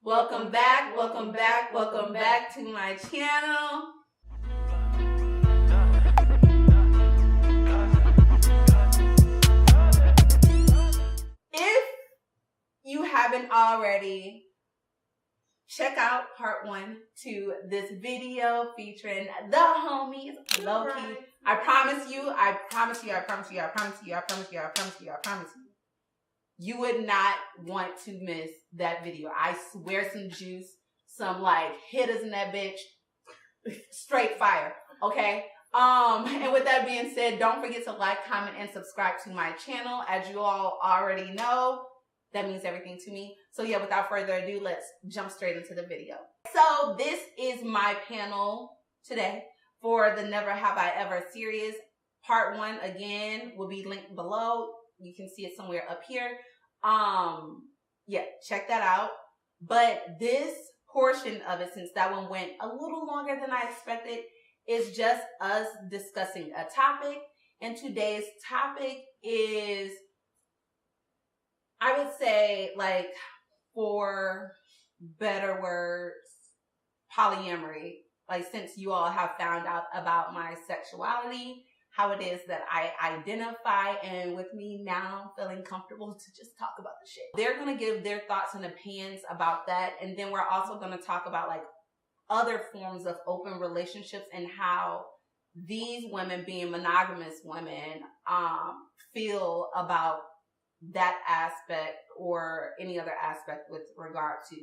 Welcome back to my channel. If you haven't already, check out part 1 to this video featuring the homies, low-key. I promise you. You would not want to miss that video. I swear some juice, some like hitters in that bitch. Straight fire. Okay? And with that being said, don't forget to like, comment, and subscribe to my channel. As you all already know, that means everything to me. So yeah, without further ado, let's jump straight into the video. So this is my panel today for the Never Have I Ever series. Part 1, again, will be linked below. You can see it somewhere up here. Yeah, check that out. But this portion of it, since that one went a little longer than I expected, is just us discussing a topic. And today's topic is, I would say, like, for better words, polyamory. Like, since you all have found out about my sexuality, how it is that I identify, and with me now feeling comfortable to just talk about the shit. They're going to give their thoughts and opinions about that. And then we're also going to talk about like other forms of open relationships and how these women, being monogamous women, feel about that aspect or any other aspect with regard to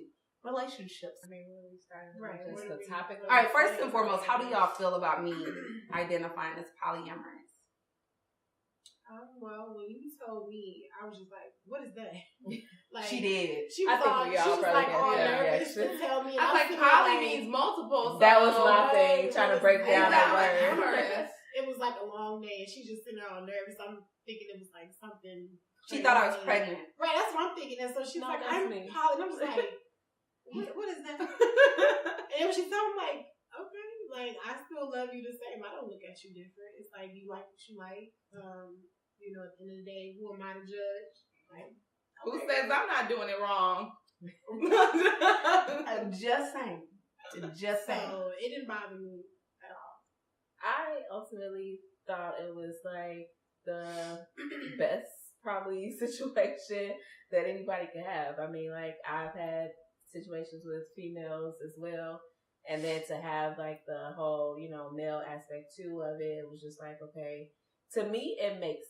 relationships. I mean, where we starting? Right. Just the topic. All right, first and foremost, how do y'all feel about me identifying as polyamorous? Well, when you told me, I was just like, "What is that?" Like She did. She was all nervous to tell me. I was like, poly means multiple. So that was my thing, trying to break down that word. It was like a long day, and she's just sitting there all nervous. I'm thinking it was like something. She thought I was pregnant. Right, that's what I'm thinking. And so she's like, "I'm poly," and I was like, what is that? And when she told me, like, okay, like, I still love you the same. I don't look at you different. It's like, you like what you like. You know, at the end of the day, who am I to judge? Like, who says I'm not doing it wrong? I'm just saying. Just saying. So it didn't bother me at all. I ultimately thought it was like the best probably situation that anybody could have. I mean, like, I've had situations with females as well, and then to have like the whole, you know, male aspect too of it was just like, okay, to me it makes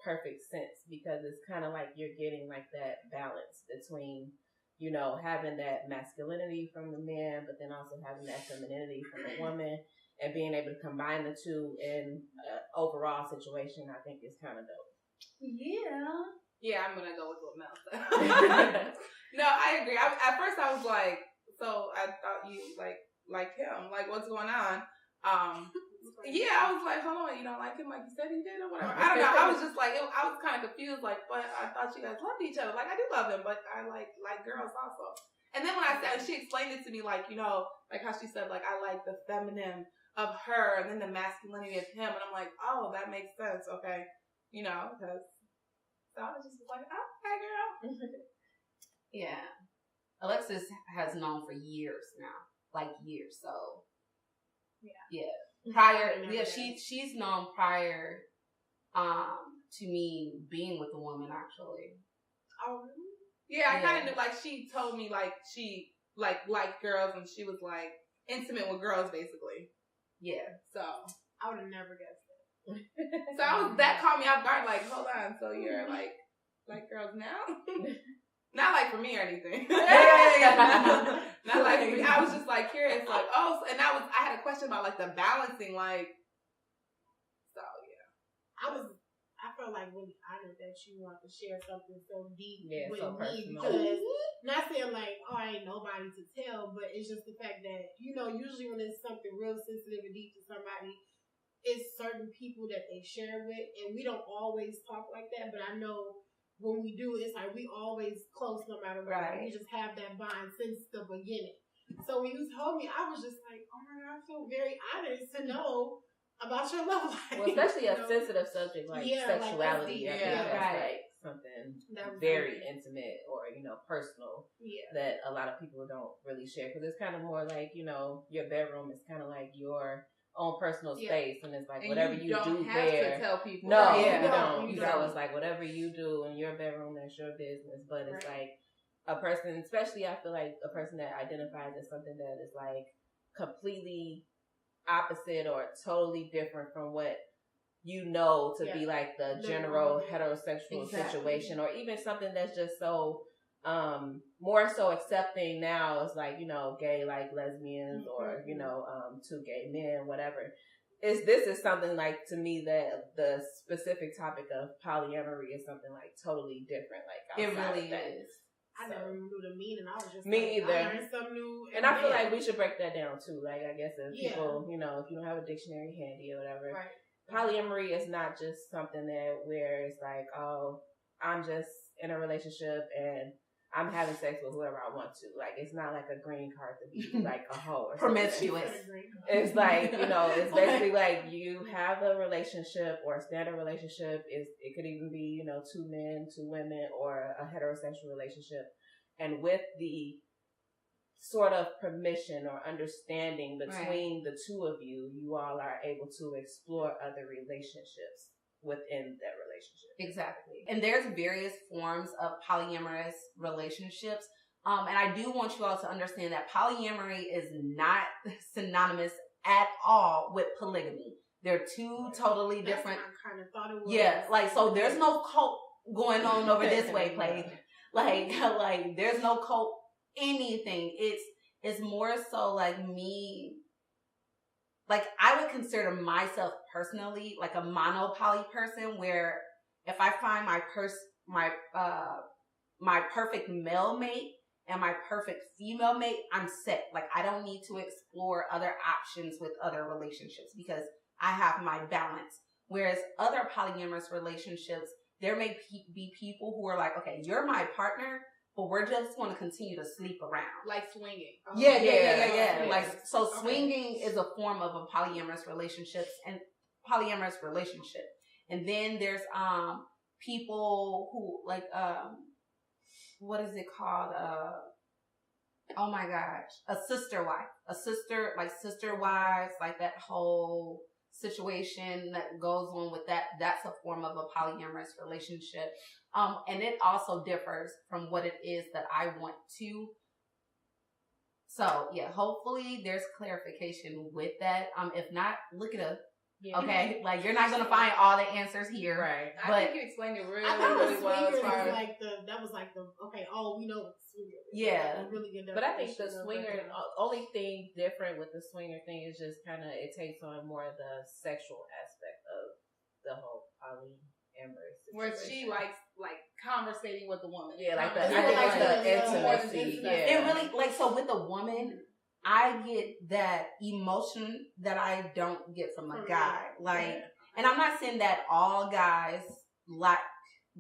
perfect sense, because it's kind of like you're getting like that balance between, you know, having that masculinity from the man, but then also having that femininity from the woman, and being able to combine the two in an overall situation. I think is kind of dope. Yeah, I'm gonna go with what Mel said. No, I agree. At first I was like, so I thought you like him. Like, what's going on? Yeah, I was like, hold on, you don't like him like you said he did or whatever. I don't know. I was just like, I was kind of confused. Like, but I thought you guys loved each other. Like, I do love him, but I like girls also. And then when I said, she explained it to me, like, you know, like how she said, like, I like the feminine of her and then the masculinity of him. And I'm like, oh, that makes sense. Okay. You know, because so I was just like, oh, okay, girl. Yeah. Alexis has known for years now. Like years, so. Yeah. Prior, she's known prior to me being with a woman, actually. Oh, really? Yeah, I kind of knew, like, she told me, like, she, liked girls, and she was, like, intimate with girls, basically. Yeah, so. I would have never guessed that. So that caught me off guard, like, hold on, so you're, like girls now? Not, like, for me or anything. Not like for me. I was just, like, curious, like, oh, and I had a question about, like, the balancing, like, so, yeah. I felt like really honored that you want to share something so deep with so me, personal. because not saying like, oh, I ain't nobody to tell, but it's just the fact that, you know, usually when it's something real sensitive and deep to somebody, it's certain people that they share with, and we don't always talk like that, but I know when we do, it's like we always close no matter what. Right. We just have that bond since the beginning. So when you told me, I was just like, oh my God, I feel very honored to know about your love life. Well, especially a sensitive subject like Yeah, sexuality. like I think that's right. like something very intimate or, personal Yeah. that a lot of people don't really share. Because it's kind of more like, your bedroom is kind of like your own personal space, and it's like and whatever you don't do have there. To tell people. No, yeah. you don't. You So don't. it's like whatever you do in your bedroom, that's your business. But it's like a person, especially I feel like a person that identifies as something that is like completely opposite or totally different from what to be like the general heterosexual situation, or even something that's just so more so accepting now is like, gay, like lesbians, or, two gay men, whatever. This is something like, to me, that the specific topic of polyamory is something like totally different. Like, it really is. I never knew the meaning. I was just me either. I learned something new. And I feel like we should break that down too. Like, I guess if people, if you don't have a dictionary handy or whatever, right. Polyamory is not just something that where it's like, oh, I'm just in a relationship and I'm having sex with whoever I want to. Like, it's not like a green card to be like a hoe or promiscuous. It's like, it's basically like you have a relationship or a standard relationship. It could even be, 2 men, 2 women, or a heterosexual relationship. And with the sort of permission or understanding between the two of you, you all are able to explore other relationships within that relationship. Exactly. And there's various forms of polyamorous relationships. And I do want you all to understand that polyamory is not synonymous at all with polygamy. They're two totally different. I kind of thought it was. Yeah, like, so there's no cult going on over this way, play. Like there's no cult anything. It's more so like me. Like, I would consider myself personally like a monopoly person, where if I find my perfect male mate and my perfect female mate, I'm set. Like, I don't need to explore other options with other relationships because I have my balance. Whereas other polyamorous relationships, there may be people who are like, okay, you're my partner, but we're just going to continue to sleep around. Like swinging. Yeah. Like, so swinging is a form of a polyamorous relationship. And then there's people who like what is it called? Oh my gosh, a sister wives, like that whole situation that goes on with that. That's a form of a polyamorous relationship. And it also differs from what it is that I want to. So yeah, hopefully there's clarification with that. If not, look it up. Yeah. Okay, like, you're not gonna find all the answers here, right? But I think you explained it really well. That was like the okay. Oh, we know what swinger is. Yeah, like really good. But I think the swinger, only thing different with the swinger thing is just kind of it takes on more of the sexual aspect of the whole polyamorous situation. Where she likes like conversating with the woman. Yeah, like the intimacy. Yeah, it really like, so with a woman, I get that emotion that I don't get from a guy. Like, and I'm not saying that all guys lack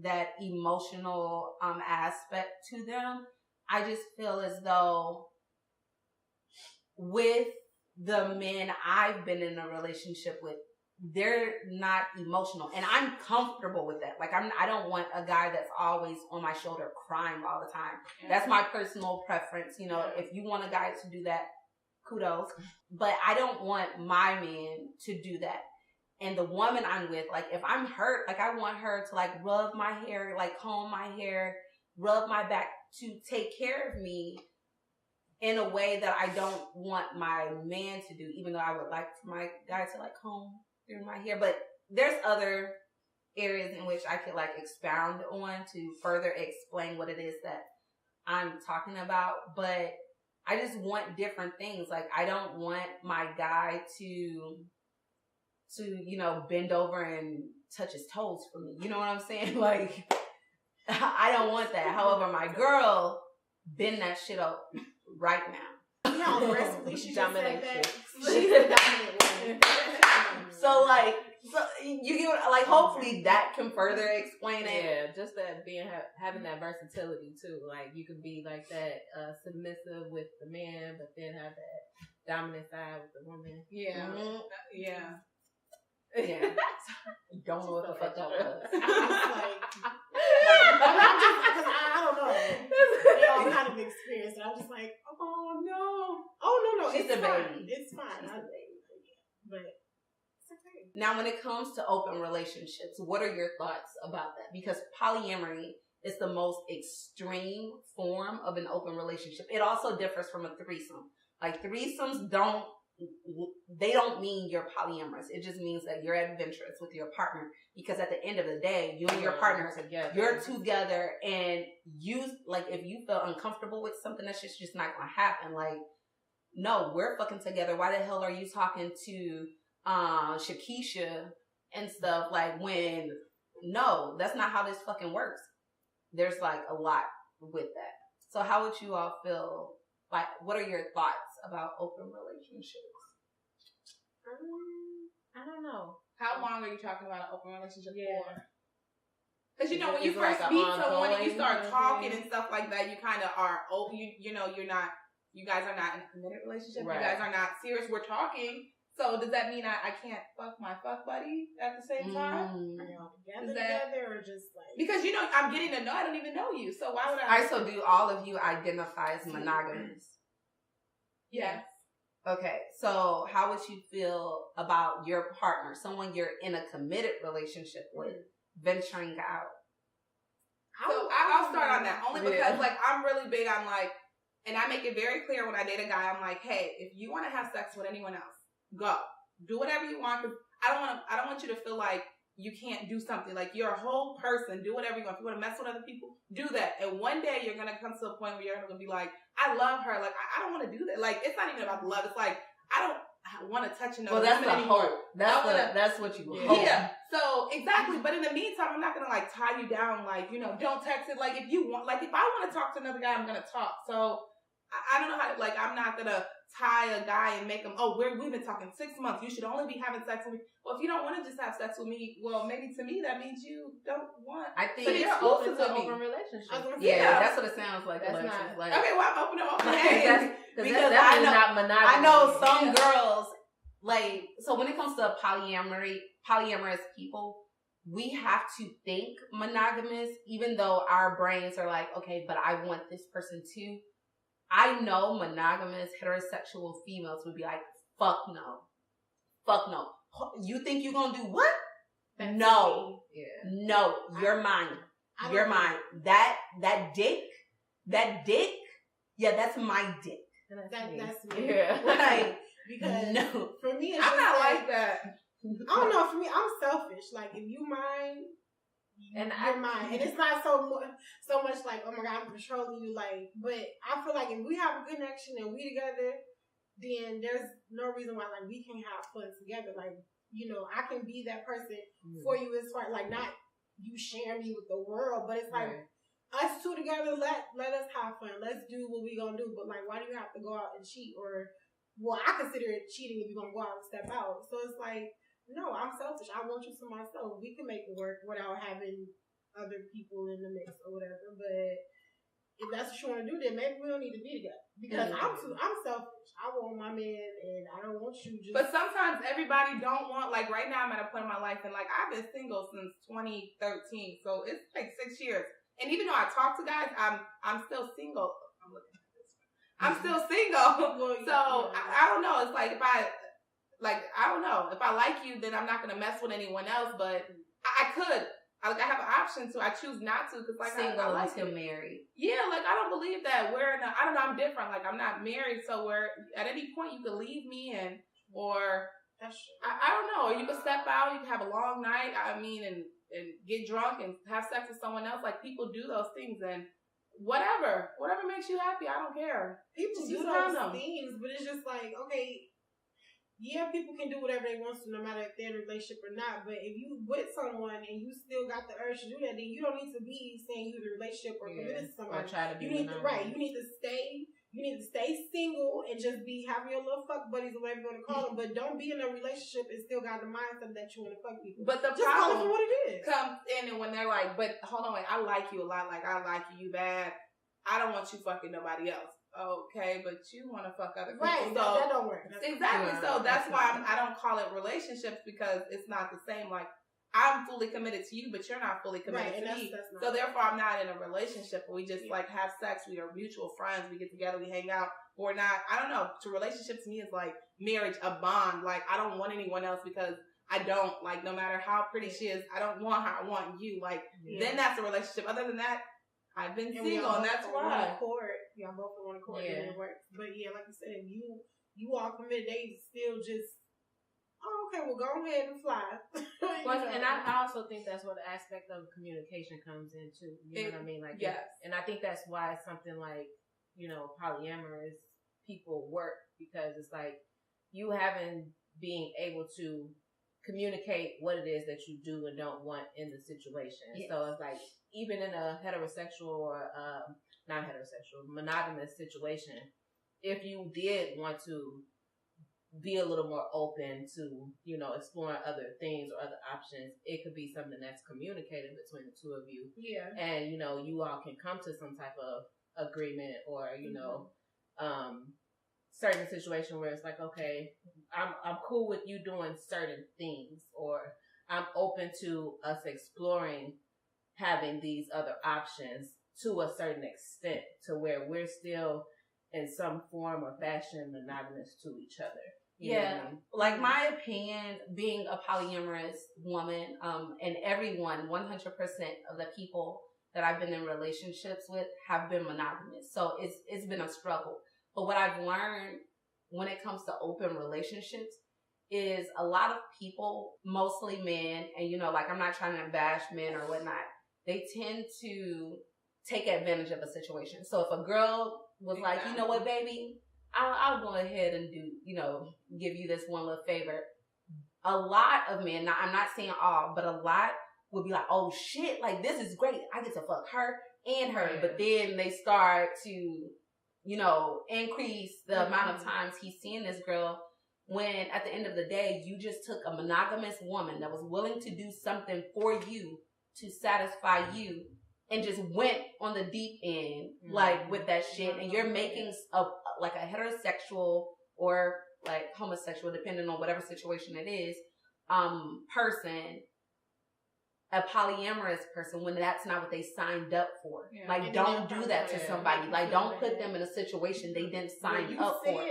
that emotional aspect to them. I just feel as though with the men I've been in a relationship with, they're not emotional, and I'm comfortable with that. Like, I don't want a guy that's always on my shoulder crying all the time. That's my personal preference. If you want a guy to do that, kudos. But I don't want my man to do that. And the woman I'm with, like, if I'm hurt, like, I want her to like rub my hair, like comb my hair, rub my back, to take care of me in a way that I don't want my man to do, even though I would like my guy to like comb through my hair. But there's other areas in which I could like expound on to further explain what it is that I'm talking about. But I just want different things. Like, I don't want my guy to bend over and touch his toes for me. You know what I'm saying? Like, I don't want that. However, my girl, bend that shit up right now. You know how aggressively she just said that? She's a dominant woman. So you get what, like, hopefully that can further explain it. Yeah, just that having that versatility too. Like, you can be like that submissive with the man, but then have that dominant side with the woman. Yeah. Mm-hmm. Yeah. Yeah. Don't know what the fuck that was. She's a baby. It's fine. But it's okay. Now, when it comes to open relationships, what are your thoughts about that? Because polyamory is the most extreme form of an open relationship. It also differs from a threesome. Like threesomes don't mean you're polyamorous. It just means that you're adventurous with your partner. Because at the end of the day, you and your partner together. You're together, and if you feel uncomfortable with something, that's just not gonna happen. Like, no, we're fucking together. Why the hell are you talking to Shakisha and stuff? Like, no, that's not how this fucking works. There's like a lot with that. So how would you all feel? Like, what are your thoughts about open relationships? I don't know. How long are you talking about an open relationship for? Because when you first meet someone and you start talking and stuff like that, you kind of are open. You guys are not in a committed relationship. Right. You guys are not serious. We're talking. So does that mean I can't fuck my fuck buddy at the same time? Are y'all together or just like... Because I'm getting to know. I don't even know you. So why would I? Alright, so do all of you identify as monogamous? Yes. Okay, so how would you feel about your partner, someone you're in a committed relationship with, venturing out? So I'll start on that only because I'm really big on and I make it very clear when I date a guy. I'm like, hey, if you want to have sex with anyone else, go do whatever you want. Cause I don't want you to feel like you can't do something. Like, you're a whole person. Do whatever you want. If you want to mess with other people, do that. And one day you're gonna come to a point where you're gonna be like, I love her. Like, I don't want to do that. Like, it's not even about the love. It's like, I don't want to touch another woman anymore. That's what you hope. Yeah. So exactly. But in the meantime, I'm not gonna tie you down. Don't text it. Like, if you want, if I want to talk to another guy, I'm gonna talk. So I don't know how to, I'm not gonna tie a guy and make him, we've been talking 6 months. You should only be having sex with me. Well, if you don't want to just have sex with me, well, maybe to me that means you don't want. I think you're open to open relationships. Yeah, that's what it sounds like. That's not okay. Well, I'm open to open relationships because I know not monogamous. I know some girls so when it comes to polyamorous people, we have to think monogamous, even though our brains are like, okay, but I want this person too. I know monogamous heterosexual females would be like, fuck no. Fuck no. You think you're gonna do what? No. Yeah. No. You're mine. You're mine. That dick, yeah, that's my dick. That's me. Yeah. Because no. For me, it's I'm just not like that. I don't know. For me, I'm selfish. Like, if you mine, and you're mine. And it's not so much like, oh my God, I'm controlling you. But I feel like if we have a good connection and we together, then there's no reason why we can't have fun together. I can be that person for you as far not you sharing me with the world, but it's us two together. Let us have fun. Let's do what we gonna do. But why do you have to go out and cheat? I consider it cheating if you're gonna go out and step out. So it's no, I'm selfish. I want you to myself. We can make it work without having other people in the mix or whatever. But if that's what you want to do, then maybe we don't need to be together. Because I'm selfish. I want my man, and I don't want you just. But sometimes everybody don't want. Right now, I'm at a point in my life, and I've been single since 2013, so it's 6 years. And even though I talk to guys, I'm still single. I'm looking at this one. I'm still single. So I don't know. It's if I don't know. If I like you, then I'm not going to mess with anyone else, but I could. I have an option to. I choose not to because single I like until married. Yeah, I don't believe that we're in I don't know, I'm different. I'm not married, so at any point you could leave me or I don't know. Or you could step out, you could have a long night, and get drunk and have sex with someone else. People do those things and whatever makes you happy, I don't care. People do those things, but it's just okay. Yeah, people can do whatever they want to, no matter if they're in a relationship or not. But if you with someone and you still got the urge to do that, then you don't need to be saying you're in a relationship or committed to somebody. Or try to be You need to stay single and just be having your little fuck buddies or whatever you want to call them. But don't be in a relationship and still got the mindset that you want to fuck people. But the just problem call it for what it is. Comes in and when they're but hold on, I like you a lot. I like you bad. I don't want you fucking nobody else. Okay, but you want to fuck other people. Right, so that don't work. Exactly. So that's why I don't call it relationships because it's not the same. I'm fully committed to you, but you're not fully committed to me. So therefore, I'm not in a relationship where we just like have sex. We are mutual friends. We get together, we hang out. Or not. I don't know. To relationship to me is like marriage, a bond. Like I don't want anyone else because I don't like. No matter how pretty she is, I don't want her. I want you. Like then that's a relationship. Other than that, I've been single, and that's why. Y'all both on one accord, and it works. But yeah, like you said, if you all committed, they still just. Oh, okay, well, go ahead and fly. And I also think that's where the aspect of communication comes in too. You know what I mean? Like, yes. And I think that's why something like, you know, polyamorous people work, because it's like you being able to communicate what it is that you do and don't want in the situation. Yes. So it's like even in a heterosexual or not heterosexual, monogamous situation, if you did want to be a little more open to, you know, exploring other things or other options, it could be something that's communicated between the two of you. Yeah. And, you know, you all can come to some type of agreement or, you know, certain situation where it's like, okay, I'm cool with you doing certain things, or I'm open to us exploring having these other options to a certain extent to where we're still in some form or fashion monogamous to each other. Yeah. Like my opinion, being a polyamorous woman, and everyone, 100% of the people that I've been in relationships with have been monogamous. So it's been a struggle. But what I've learned when it comes to open relationships is a lot of people, mostly men, and you know, like I'm not trying to bash men or whatnot, they tend to take advantage of a situation. So if a girl was like, you know what, baby, I'll go ahead and do, you know, give you this one little favor. A lot of men, now I'm not saying all, but a lot would be like, oh shit, like this is great. I get to fuck her and her. Yeah. But then they start to, you know, increase the amount of times he's seeing this girl, when at the end of the day, you just took a monogamous woman that was willing to do something for you to satisfy you and just went on the deep end, like with that shit. And you're making like a heterosexual or like homosexual, depending on whatever situation it is, person, a polyamorous person, when that's not what they signed up for. Yeah. Like, don't do that to somebody. Like, don't put them in a situation they didn't sign up for.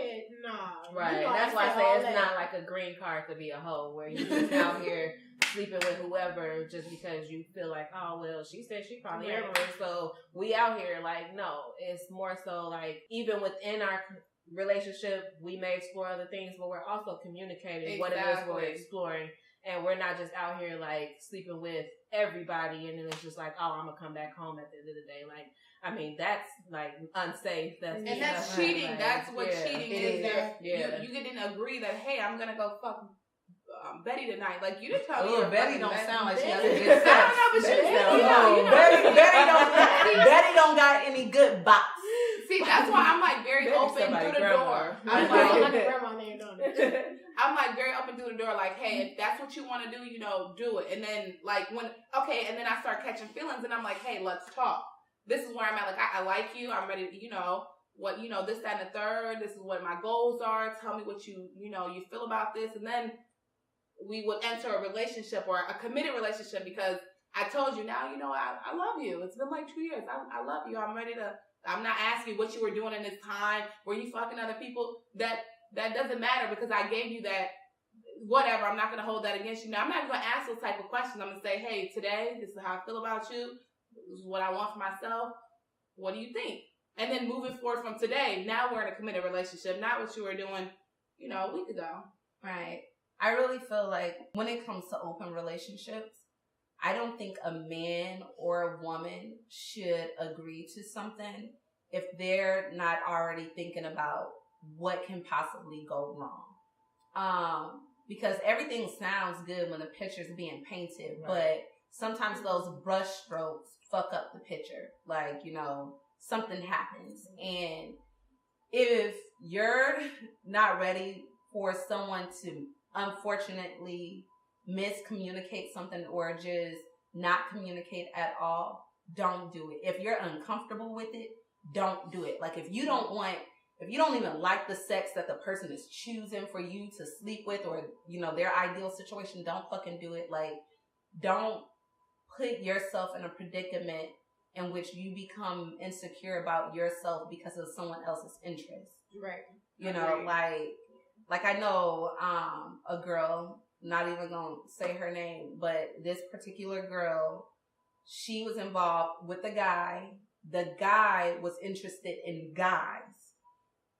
Nah. Right. You know, that's why I say it's not like a green card to be a hoe, where you just out here sleeping with whoever just because you feel like, oh, well, she said she polyamorous, so we out here. Like, no. It's more so like, even within our relationship, we may explore other things, but we're also communicating what it is we're exploring. And we're not just out here like sleeping with everybody, and then it's just like, oh, I'm gonna come back home at the end of the day. Like, I mean, that's like unsafe. That's cheating. Like, that's what cheating is. Yeah. You didn't agree that, hey, I'm gonna go fuck Betty tonight. Like, you didn't tell me. Betty don't sound like she has a good sex. I don't know, but she Betty don't got any good box. See, that's why I'm like very open through the door. I'm like grandma name on it. I'm like very open through the door, like, hey, if that's what you want to do, you know, do it. And then like and then I start catching feelings, and I'm like, hey, let's talk. This is where I'm at. Like, I like you. I'm ready to, you know, what, you know, this, that, and the third. This is what my goals are. Tell me what you feel about this. And then we would enter a relationship, or a committed relationship, because I told you, now, you know, I love you. It's been like 2 years. I love you. I'm not asking what you were doing in this time. Were you fucking other people? That doesn't matter, because I gave you that, whatever. I'm not going to hold that against you. Now, I'm not going to ask those type of questions. I'm going to say, hey, today, this is how I feel about you. This is what I want for myself. What do you think? And then moving forward from today, now we're in a committed relationship, not what you were doing, you know, a week ago. Right. I really feel like when it comes to open relationships, I don't think a man or a woman should agree to something if they're not already thinking about what can possibly go wrong. Because everything sounds good when the picture's being painted, right, but sometimes those brush strokes fuck up the picture. Like, you know, something happens. And if you're not ready for someone to unfortunately miscommunicate something, or just not communicate at all, don't do it. If you're uncomfortable with it, don't do it. Like, if you don't even like the sex that the person is choosing for you to sleep with, or, you know, their ideal situation, don't fucking do it. Like, don't put yourself in a predicament in which you become insecure about yourself because of someone else's interest. Right. You know, like I know a girl, not even gonna say her name, but this particular girl, she was involved with a guy. The guy was interested in guys.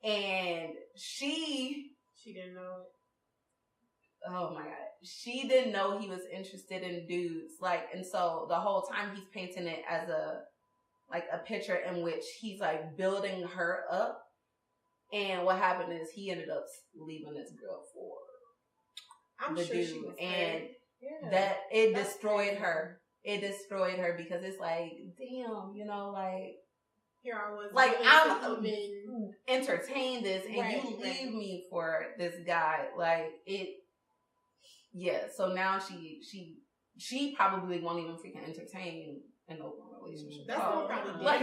And she didn't know it. Oh my God. She didn't know he was interested in dudes. Like, and so the whole time he's painting it as a picture in which he's like building her up. And what happened is he ended up leaving this girl for the dude. And that it destroyed her. It destroyed her because it's like, damn, you know, like, here I was, like I'm entertain this, and you leave me for this guy. Like it, yeah. So now she probably won't even freaking entertain an open relationship. That's probably like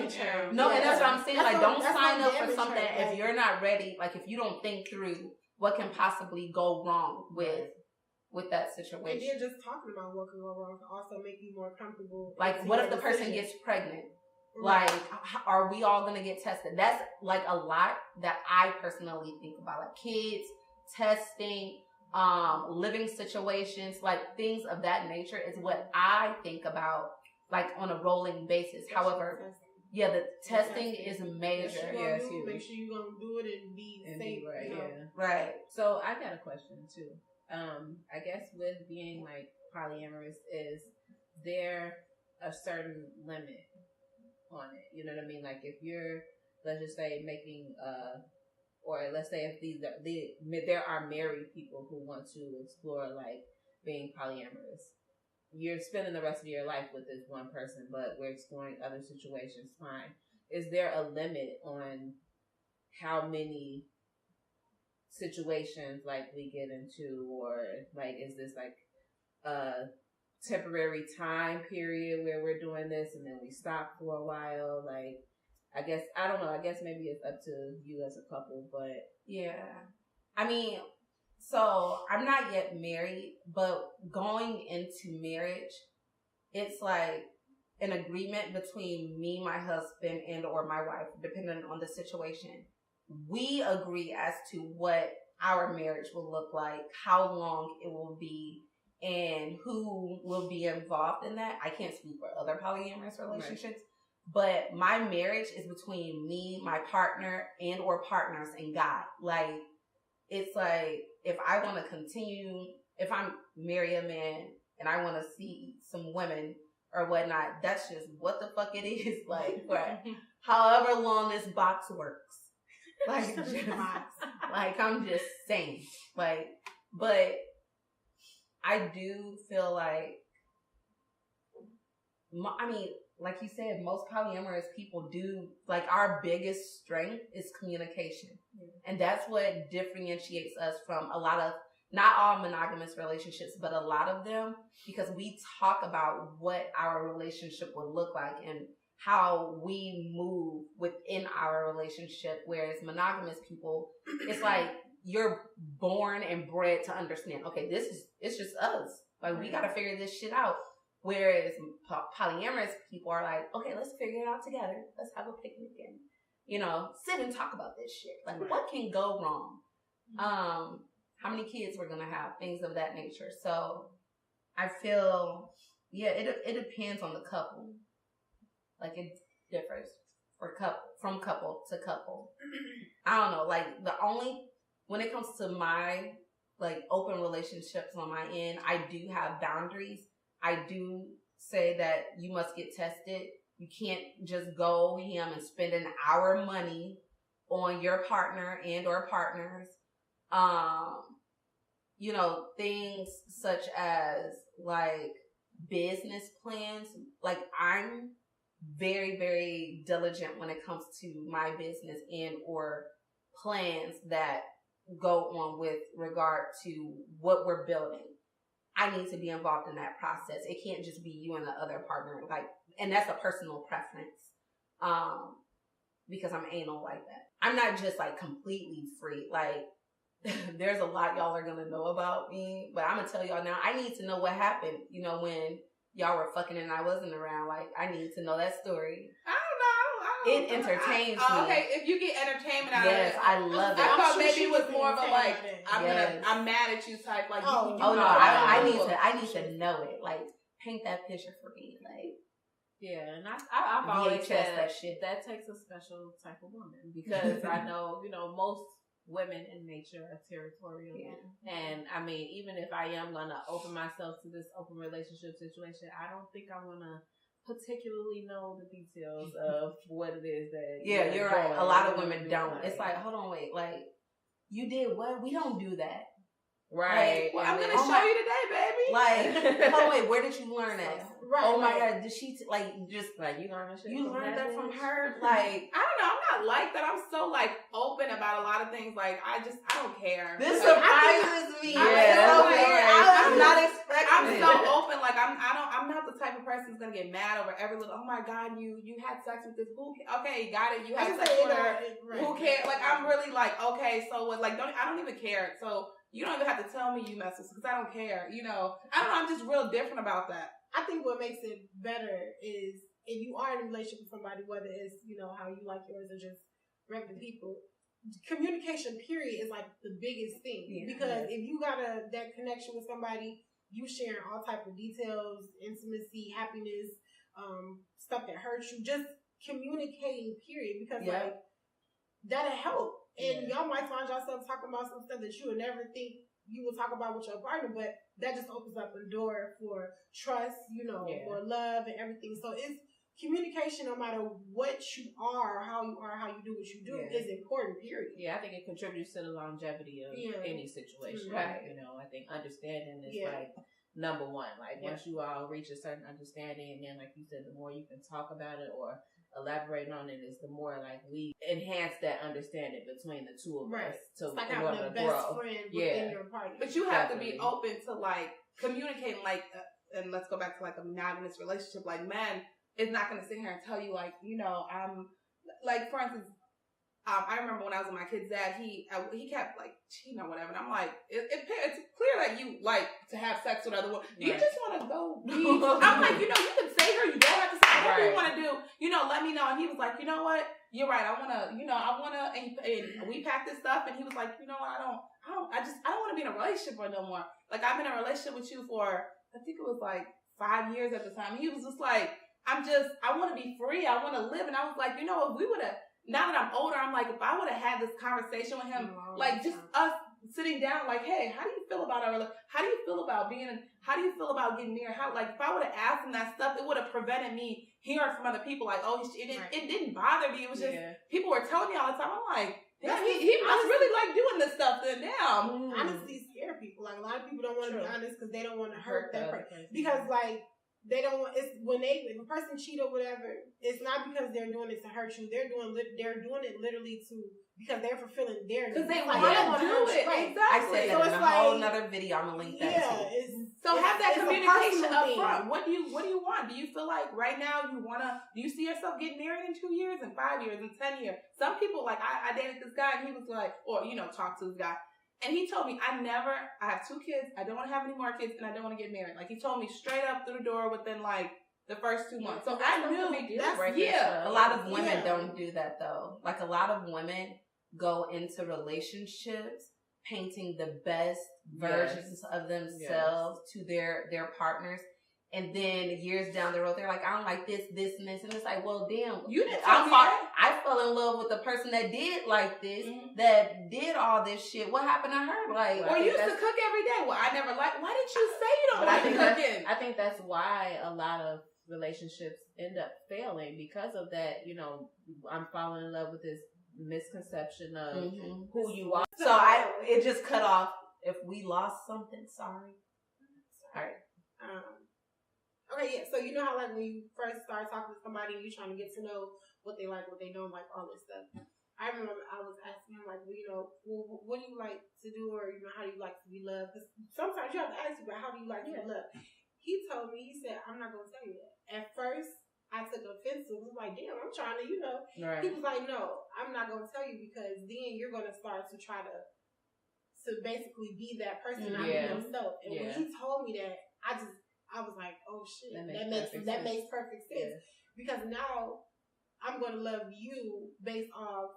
no, and that's what I'm saying. Like, don't sign up for something if you're not ready. Like, if you don't think through what can possibly go wrong with that situation. And then just talking about what can go wrong can also make you more comfortable. Like, what if the person gets pregnant? Like, are we all going to get tested? That's like a lot that I personally think about. Like kids, testing, living situations, like things of that nature is what I think about, like on a rolling basis. However, yeah, the testing is major. Yeah, make sure you're going to do it and be safe. Right, you know? Right. So I got a question too. I guess with being like polyamorous, is there a certain limit on it? You know what I mean? Like if you're, let's just say making, or let's say if there are married people who want to explore like being polyamorous, you're spending the rest of your life with this one person, but we're exploring other situations. Fine. Is there a limit on how many situations like we get into, or like is this like a temporary time period where we're doing this and then we stop for a while? Like, I guess I don't know. I guess maybe it's up to you as a couple, but yeah. I mean, so I'm not yet married, but going into marriage, it's like an agreement between me, my husband, and or my wife, depending on the situation. We agree as to what our marriage will look like, how long it will be, and who will be involved in that. I can't speak for other polyamorous relationships, but my marriage is between me, my partner, and or partners and God. Like, it's like, if I want to continue, if I'm marry a man and I want to see some women or whatnot, that's just what the fuck it is. Like, for however long this box works. Like, just, like, I'm just saying. Like, but I do feel like, I mean, like you said, most polyamorous people do, like, our biggest strength is communication. And that's what differentiates us from a lot of, not all monogamous relationships, but a lot of them, because we talk about what our relationship will look like and how we move within our relationship. Whereas monogamous people, it's like you're born and bred to understand, okay, it's just us. Like, we got to figure this shit out. Whereas polyamorous people are like, okay, let's figure it out together. Let's have a picnic and, you know, sit and talk about this shit. Like, what can go wrong? How many kids we're going to have, things of that nature. So I feel, yeah, it depends on the couple. Like, it differs from couple to couple. I don't know. Like, when it comes to my, like, open relationships on my end, I do have boundaries. I do say that you must get tested. You can't just go ham and spend our money on your partner and or partners. You know, things such as like business plans. Like, I'm very, very diligent when it comes to my business and or plans that go on with regard to what we're building. I need to be involved in that process. It can't just be you and the other partner. Like, and that's a personal preference. Because I'm anal like that. I'm not just like completely free. Like, there's a lot y'all are gonna know about me, but I'm gonna tell y'all now. I need to know what happened. When y'all were fucking and I wasn't around. Like, I need to know that story. I don't know. It entertains me. Okay, if you get entertainment out of it. Yes, I love it. I thought maybe it was more of a like, Yes. I'm mad at you type. Like, oh no, I need to know it. Like, paint that picture for me. Like, yeah, and I've always said that shit. That takes a special type of woman, because I know, most women in nature are territorial. Yeah. And I mean, even if I am going to open myself to this open relationship situation, I don't think I want to particularly know the details of what it is that. Yeah, you're right. A lot of women don't. It's like, hold on, wait, like, you did what? We don't do that. Right. Like, well, I'm gonna show you today, baby. Like, oh wait, where did you learn that? Right. Oh my god, did she just like you learned that shit? You learned that from her? I Like, don't know. I'm not like that. I'm so like open about a lot of things. Like, I don't care. This like, surprises me. I'm not expecting. I'm so open. Like, I'm not the type of person who's gonna get mad over every little. Oh my god, you had sex with this. Okay, got it. You had sex with her. Who cares? Like, I'm really like, okay, so what? Like, I don't even care. So. You don't even have to tell me you mess with, because I don't care. I don't know. I'm just real different about that. I think what makes it better is if you are in a relationship with somebody, whether it's, how you like yours or just regular people, communication period is like the biggest thing. Yeah. Because if you got that connection with somebody, you sharing all type of details, intimacy, happiness, stuff that hurts you, just communicating period. Because like, that'll help. And y'all might find yourself talking about some stuff that you would never think you would talk about with your partner, but that just opens up a door for trust, for love and everything. So it's communication, no matter what you are, how you do what you do, is important, period. Yeah, I think it contributes to the longevity of any situation. Right. I think understanding is like number one. Like, once you all reach a certain understanding, and then, like you said, the more you can talk about it or elaborate on it, is the more like we enhance that understanding between the two of us. So it's like having a best friend within your partner. But you have to be open to like communicating, like, and let's go back to like a monogamous relationship. Like, man is not going to sit here and tell you like, I'm like, for instance, I remember when I was with my kid's dad, he kept like cheating or whatever, and I'm like, it's clear that you like to have sex with other women. Do you just want to go? I'm like, you can say her. You don't have to say whatever you want to do. Let me know. And he was like, you know what? You're right. I wanna. And we packed this stuff, and he was like, you know what? I don't want to be in a relationship no more. Like, I've been in a relationship with you for, I think it was like 5 years at the time. And he was just like, I want to be free. I want to live. And I was like, if we would have. Now that I'm older, I'm like, if I would have had this conversation with him, like just us sitting down, like, hey, how do you feel about how do you feel about how do you feel about getting married? If I would have asked him that stuff, it would have prevented me hearing from other people, like, oh, it didn't bother me. It was just, people were telling me all the time. I'm like, damn, he must really like doing this stuff then now. Honesty scares people. Like, a lot of people don't want to be honest because they don't want to hurt that person. Because, like, they don't want, it's when if a person cheat or whatever, it's not because they're doing it to hurt you. They're doing it literally because they're fulfilling their needs. Because they want to do it. Right. Exactly. I said that in a whole nother video. I'm gonna link that too. So have that communication up front. What do you want? Do you feel like right now do you see yourself getting married in 2 years and 5 years and 10 years? Some people, like, I dated this guy and he was like, or, talked to this guy. And he told me, I have 2 kids, I don't want to have any more kids, and I don't want to get married. Like, he told me straight up through the door within, like, the first 2 months. So I knew a lot of women don't do that, though. Like, a lot of women go into relationships painting the best versions of themselves to their partners. And then years down the road, they're like, I don't like this, this, and this. And it's like, well, damn. You didn't tell me that. I fell in love with the person that did like this, that did all this shit. What happened to her? Like, or used to cook every day. Well, I never liked. Why did you say you don't like cooking? I think that's why a lot of relationships end up failing, because of that. I'm falling in love with this misconception of who you are. So it just cut off. If we lost something, sorry. All right. Okay, yeah. So you know how, like, when you first start talking to somebody, you're trying to get to know what they like, what they don't like, all this stuff. I remember I was asking him, like, what do you like to do, or how do you like to be loved? Because sometimes you have to ask people, how do you like to be loved? He told me, he said, I'm not going to tell you that. At first, I took offense to it. I was like, damn, I'm trying to, Right. He was like, no, I'm not going to tell you, because then you're going to start to try to to basically be that person, not be himself. And when he told me that, I was like, oh shit, that makes perfect sense. Because now I'm going to love you based off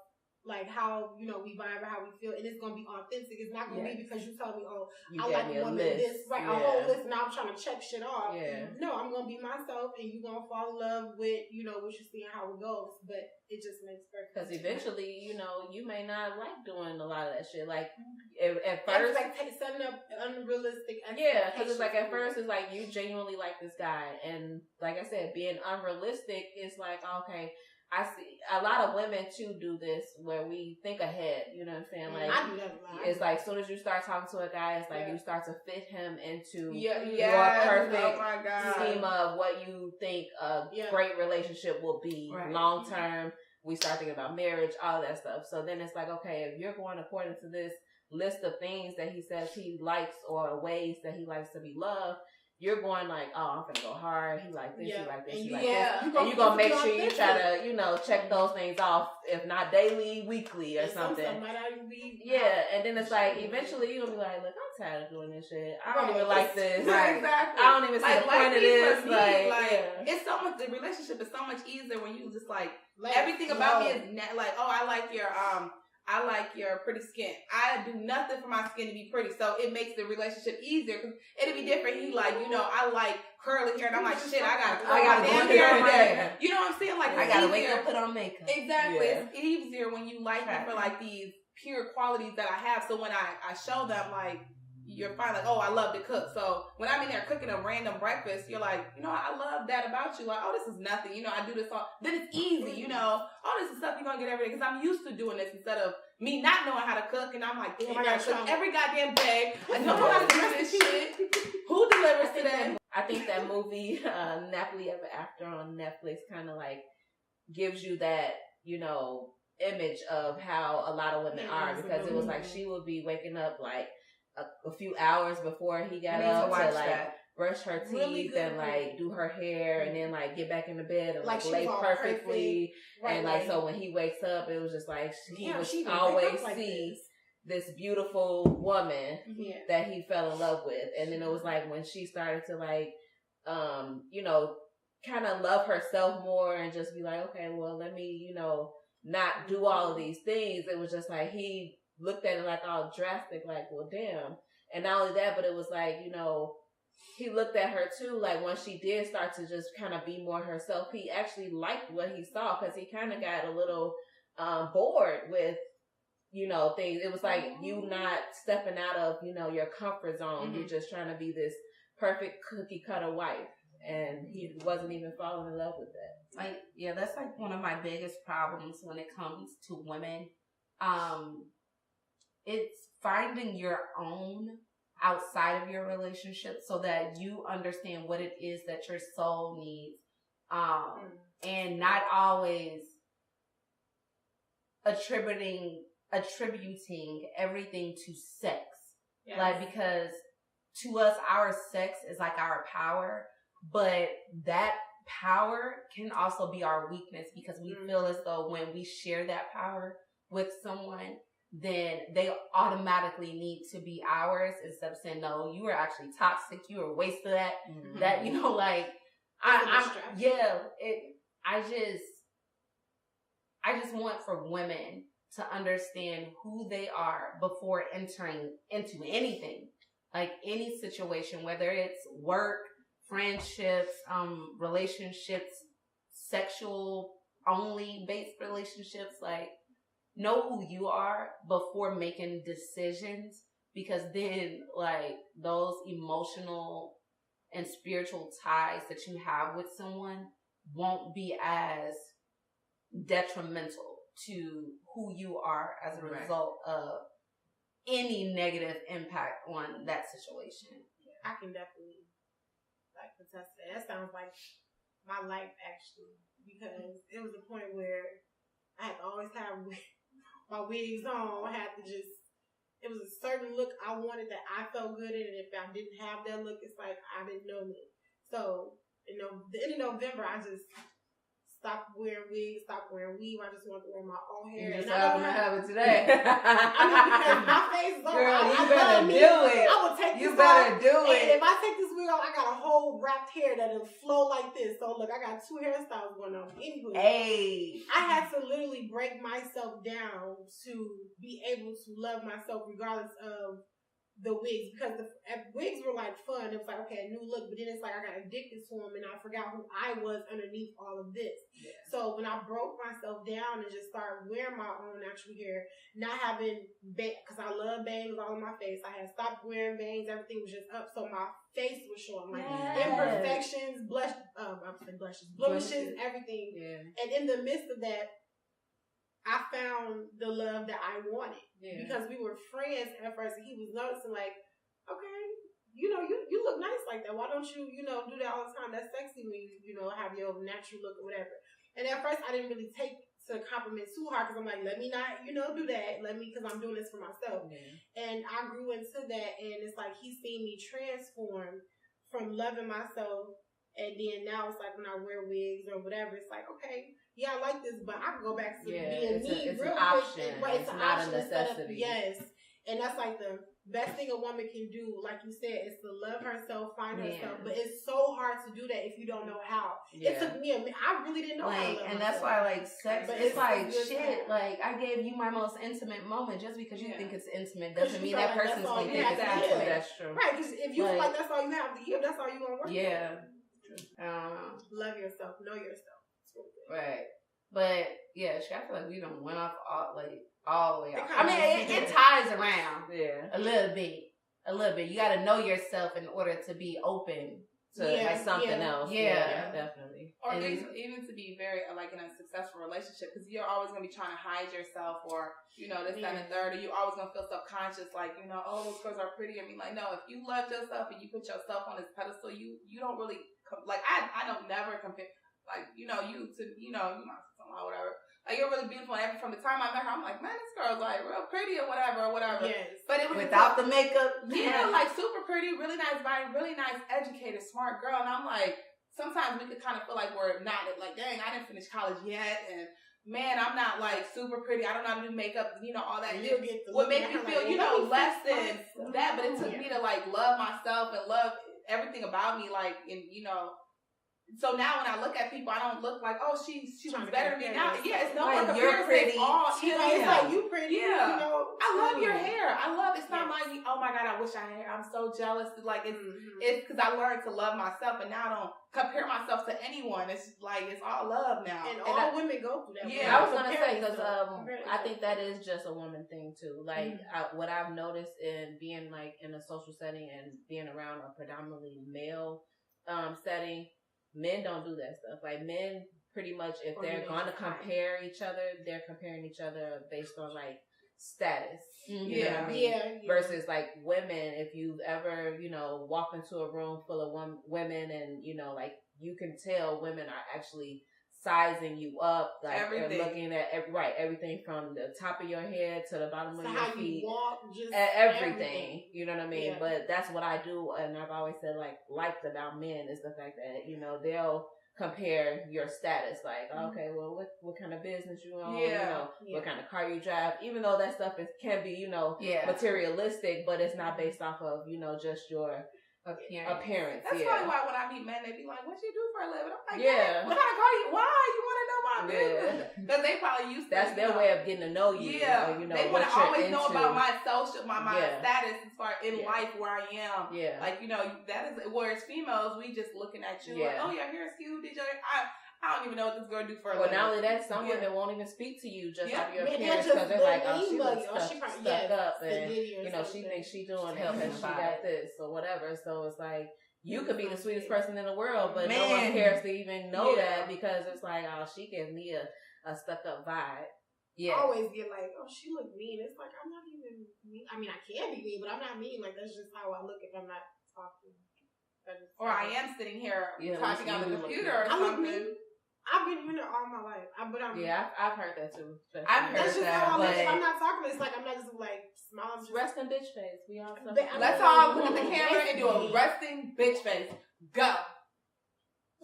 like how, you know, we vibe or how we feel, and it's going to be authentic. It's not going to be because you tell me, oh, I like a woman this, right, a whole list, and I'm trying to check shit off. No, I'm going to be myself, and you're going to fall in love with, you know, what you see and how it goes. But it just makes perfect sense. Because eventually, you know, you may not like doing a lot of that shit. Like, at first... setting up unrealistic expectations. Yeah, because it's like, at first, it's like, you genuinely like this guy. And like I said, being unrealistic is like, okay... I see a lot of women too do this where we think ahead, you know what I'm saying? Like, I do that a lot. It's like as soon as you start talking to a guy, it's like you start to fit him into your perfect schema of what you think a great relationship will be long term. We start thinking about marriage, all that stuff. So then it's like, okay, if you're going according to this list of things that he says he likes or ways that he likes to be loved, you're going like, oh, I'm gonna go hard. He like this, he like this, he like this. And you're gonna make sure you try to, you know, check those things off, if not daily, weekly or something. And then it's like, eventually you're gonna be like, look, I'm tired of doing this shit. I don't even like this. Exactly. I don't even see the point of this. It's so much, the relationship is so much easier when you just like everything about me is like, oh, I like your pretty skin. I do nothing for my skin to be pretty, so it makes the relationship easier. Cause it'll be different. He like, you know, I like curly hair, and I'm like, shit, I gotta damn hair. Like, you know what I'm saying? Like, I gotta wake up, put on makeup. Exactly. It's easier when you like me for like these pure qualities that I have. So when I show them like, you're fine, like, oh, I love to cook. So when I'm in there cooking a random breakfast, you're like, you know, I love that about you. Like, oh, this is nothing. You know, I do this all. Then it's easy, you know. Oh, this is stuff you're going to get every day. Because I'm used to doing this instead of me not knowing how to cook. And I'm like, damn, I got to cook every goddamn day. I don't know how to do this shit. Who delivers today? I think that movie, Napoli Ever After on Netflix, kind of like gives you that, you know, image of how a lot of women are. Because it was like she would be waking up like a few hours before he got up to like brush her teeth and like do her hair and then like get back in the bed and like lay perfectly. And like, so when he wakes up, it was just like he would always see this beautiful woman that he fell in love with. And then it was like when she started to like, you know, kind of love herself more and just be like, okay, well, let me, you know, not do all of these things. It was just like he looked at it like all drastic, like, well, damn. And not only that, but it was like, you know, he looked at her too, like when she did start to just kind of be more herself, he actually liked what he saw because he kind of got a little bored with, you know, things. It was like you not stepping out of, you know, your comfort zone. You're just trying to be this perfect cookie cutter wife. And he wasn't even falling in love with that. Like, yeah, that's like one of my biggest problems when it comes to women. It's finding your own outside of your relationship so that you understand what it is that your soul needs. And not always attributing everything to sex. Yes. Like, because to us, our sex is like our power, but that power can also be our weakness because we feel as though when we share that power with someone, then they automatically need to be ours instead of saying, no, you were actually toxic. You were a waste of that. That, you know, like, I just want for women to understand who they are before entering into anything, like any situation, whether it's work, friendships, relationships, sexual only based relationships. Like, know who you are before making decisions, because then like those emotional and spiritual ties that you have with someone won't be as detrimental to who you are as a result of any negative impact on that situation. Yeah, I can definitely like contest that. That sounds like my life actually, because it was a point where I had to always have my wigs on. I had to it was a certain look I wanted that I felt good in, and if I didn't have that look, it's like I didn't know me. So, you know, the end of November, I just stop wearing wigs, stop wearing weave. I just want to wear my own hair. You just and happen to have it today. I mean, because my face is on. Girl, I better do it. I will take You this better off, do it. And if I take this wig off, I got a whole wrapped hair that'll flow like this. So look, I got 2 hairstyles going on. Anywho, Hey. I had to literally break myself down to be able to love myself regardless of the wigs, because the wigs were like fun. It was like, okay, a new look, but then it's like I got addicted to them and I forgot who I was underneath all of this. Yeah. So when I broke myself down and just started wearing my own natural hair, not having because I love bangs all in my face. I had stopped wearing bangs. Everything was just up, so my face was showing like imperfections, blemishes, everything. Yeah. And in the midst of that, I found the love that I wanted. Yeah. Because we were friends at first, and he was noticing like, okay, you look nice like that. Why don't you, do that all the time? That's sexy when you, have your natural look or whatever. And at first, I didn't really take to compliment too hard because I'm like, let me not, do that. Because I'm doing this for myself. Yeah. And I grew into that, and it's like he's seen me transform from loving myself. And then now it's like when I wear wigs or whatever, it's like, okay, yeah, I like this, but I can go back to being me. It's an option. Right, it's not a necessity. Yes. And that's like the best thing a woman can do, like you said, is to love herself, find herself. But it's so hard to do that if you don't know how. Yeah. It took me I really didn't know how to love and myself. that's why, sex, but it's like, shit, I gave you my most intimate moment. Just because you think it's intimate doesn't mean that person's going to think it's intimate. That's true. Right, because if you feel like that's all you have to give, that's all you're going to work with. Yeah. Love yourself, know yourself. Right. But yeah, I feel like we done went off all the way off. I mean, it ties around a little bit. You got to know yourself in order to be open to something else. Yeah, definitely. Or even to be very in a successful relationship, because you're always gonna be trying to hide yourself, or this, that, and the third, or you always gonna feel subconscious, oh, those girls are pretty. I mean, no, if you love yourself and you put yourself on this pedestal, you don't really I don't never compare you to you my sister-in-law, whatever. You're really beautiful, and from the time I met her, I'm like, man, this girl's real pretty or whatever. Yes. But it was without the makeup. Yeah, super pretty, really nice body, really nice, educated, smart girl. And I'm like, sometimes we could kind of feel like we're not dang, I didn't finish college yet, and man, I'm not super pretty. I don't know how to do makeup, all that. What made me feel, less than that. But it took me to love myself and love everything about me, So now when I look at people, I don't look like, oh, she was better than me now. Yeah, it's no more you're pretty. It's like, you pretty. Yeah. I love your hair. It's not like, oh my God, I wish I had hair. I'm so jealous. It's because I learned to love myself, and now I don't compare myself to anyone. It's it's all love now. And all women go through that. Yeah. I was going to say, because I think that is just a woman thing too. What I've noticed in being in a social setting and being around a predominantly male setting, men don't do that stuff. Men pretty much, if they're going to compare each other, they're comparing each other based on status. You know what I mean? Yeah. Versus women, if you've ever, walk into a room full of women and, you can tell women are actually sizing you up, everything. Looking at everything from the top of your head to the bottom of your feet, you walk, just everything. You know what I mean? Yeah. But that's what I do, and I've always said liked about men is the fact that they'll compare your status, okay, well, what kind of business you own, what kind of car you drive, even though that stuff can be materialistic, but it's not based off of just your appearance. That's probably why when I meet men, they be like, "What you do for a living?" I'm like, "Yeah, what kind of car you? Why you want to know my business?" Because they probably used to. That's their way of getting to know you. Yeah, they want to always know about my social, my status as far in life where I am. Yeah, that is. Whereas females, we just looking at you like, "Oh, your hair is cute. Did you?" I don't even know what this girl do for a living. Well, not only that, some women won't even speak to you just out of your appearance because they're like, oh, she looks stuck up, and she thinks she doing help and she got this or whatever. So it's you could be the sweetest person in the world, but no one cares to even know that because it's oh, she gives me a stuck up vibe. Yeah. I always get oh, she look mean. It's I'm not even mean. I mean, I can be mean, but I'm not mean. That's just how I look if I'm not talking. Or I am sitting here typing on the computer or something. I've been hearing it all my life. I've heard that too. I've heard that. If I'm not talking, it's I'm not just smiling. Resting bitch face. We all. Let's all look at the camera and do a resting bitch face. Go.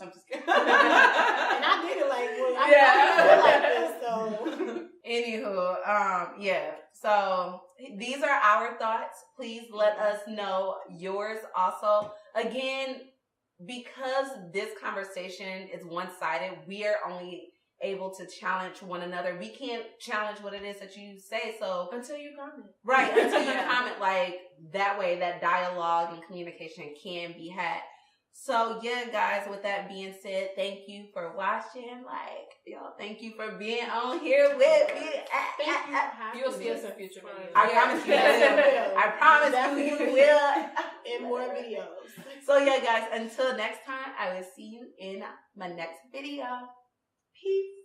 I'm just kidding. And I did it like, well, I feel like this, so. Anywho, yeah. So these are our thoughts. Please let us know yours also. Again, because this conversation is one-sided, we are only able to challenge one another. We can't challenge what it is that you say. So until you comment. Right, until you comment, like that way that dialogue and communication can be had. So yeah, guys, with that being said, thank you for watching. Thank you for being on here with me. Thank you. You'll see us in future videos. I promise you will. I promise you will. In more videos. So yeah, guys, until next time, I will see you in my next video. Peace.